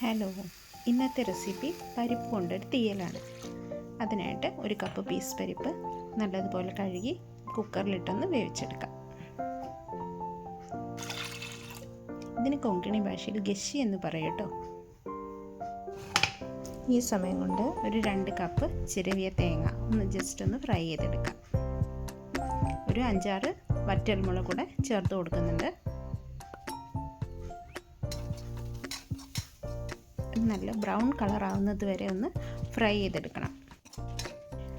Hello, ഇന്നത്തെ recipe പരിപ്പ് കൊണ്ടൊരു തീയലാണ്. അതിനായിട്ട് ഒരു കപ്പ് പീസ് പരിപ്പ് നല്ലതുപോലെ കഴുകി കുക്കറിലിട്ടൊന്ന് വേവിച്ചെടുക്കാം. ഇതിന് കൊങ്കണി ഭാഷയിൽ ഗശി എന്ന് പറയൂട്ടോ. ഈ സമയം കൊണ്ട് ഒരു 2 കപ്പ് ചിരവിയ തേങ്ങ ജസ്റ്റ് ഒന്ന് ഫ്രൈ ചെയ്തെടുക്കാം. ഒരു 5-6 വറ്റൽമുളക് കൂടെ ചേർത്ത് കൊടുക്കുന്നുണ്ട്. നല്ല ബ്രൗൺ കളർ ആവുന്നത് വരെ ഒന്ന് ഫ്രൈ ചെയ്തെടുക്കണം.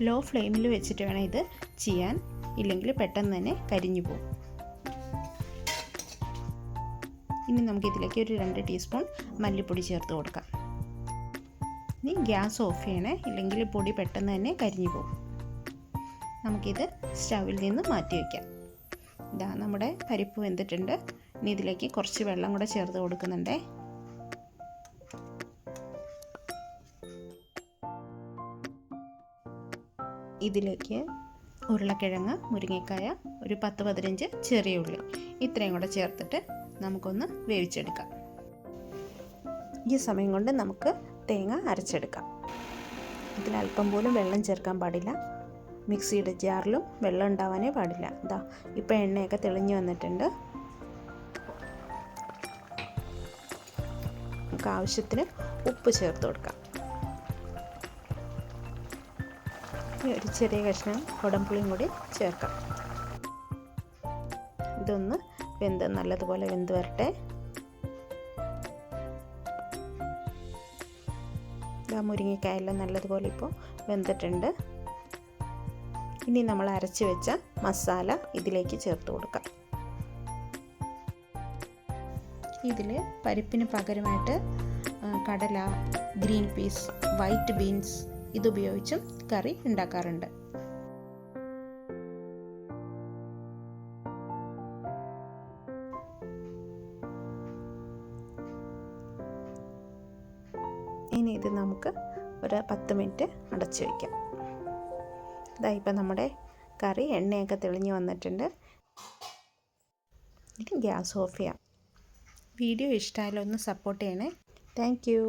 ലോ ഫ്ലെയിമിൽ വെച്ചിട്ട് വേണം ഇത് ചെയ്യാൻ, ഇല്ലെങ്കിൽ പെട്ടെന്ന് തന്നെ കരിഞ്ഞു പോകും. ഇനി നമുക്കിതിലേക്ക് ഒരു 2 ടീസ്പൂൺ മല്ലിപ്പൊടി ചേർത്ത് കൊടുക്കാം. ഇനി ഗ്യാസ് ഓഫ് ചെയ്യണേ, ഇല്ലെങ്കിൽ പൊടി പെട്ടെന്ന് തന്നെ കരിഞ്ഞു പോകും. നമുക്കിത് സ്റ്റൗവിൽ നിന്ന് മാറ്റി വയ്ക്കാം. ഇതാ നമ്മുടെ പരിപ്പ് വെന്തിട്ടുണ്ട്. ഇനി ഇതിലേക്ക് കുറച്ച് വെള്ളം കൂടെ ചേർത്ത് കൊടുക്കുന്നുണ്ടേ. ഇതിലേക്ക് ഉരുളക്കിഴങ്ങ്, മുരിങ്ങക്കായ, ഒരു 10-15 ചെറിയ ഉള്ളി ഇത്രയും കൂടെ ചേർത്തിട്ട് നമുക്കൊന്ന് വേവിച്ചെടുക്കാം. ഈ സമയം കൊണ്ട് നമുക്ക് തേങ്ങ അരച്ചെടുക്കാം. ഇതിൽ അല്പം പോലും വെള്ളം ചേർക്കാൻ പാടില്ല. മിക്സിയുടെ ജാറിലും വെള്ളം ഉണ്ടാവാനേ പാടില്ല. ഇതാ ഇപ്പോൾ എണ്ണയൊക്കെ തെളിഞ്ഞു വന്നിട്ടുണ്ട്. നമുക്ക് ആവശ്യത്തിന് ഉപ്പ് ചേർത്ത് കൊടുക്കാം. ഒരു ചെറിയ കഷ്ണം കുടംപുളിയും കൂടി ചേർക്കാം. ഇതൊന്ന് നല്ലതുപോലെ വെന്ത് വരട്ടെ. മുരിങ്ങക്കായെല്ലാം നല്ലതുപോലെ ഇപ്പോൾ വെന്തിട്ടുണ്ട്. ഇനി നമ്മൾ അരച്ച് വെച്ച മസാല ഇതിലേക്ക് ചേർത്ത് കൊടുക്കാം. ഇതിൽ പരിപ്പിന് പകരമായിട്ട് കടല, ഗ്രീൻ പീസ്, വൈറ്റ് ബീൻസ് ഇതുപയോഗിച്ചും കറി ഉണ്ടാക്കാറുണ്ട്. ഇനി ഇത് നമുക്ക് ഒരു 10 മിനിറ്റ് അടച്ചു വയ്ക്കാം. ഇതാ ഇപ്പം നമ്മുടെ കറി എണ്ണയൊക്കെ തെളിഞ്ഞു വന്നിട്ടുണ്ട്. ഇനി ഗ്യാസ് ഓഫ് ചെയ്യാം. വീഡിയോ ഇഷ്ടമായാലും ഒന്ന് സപ്പോർട്ട് ചെയ്യണേ. Thank you.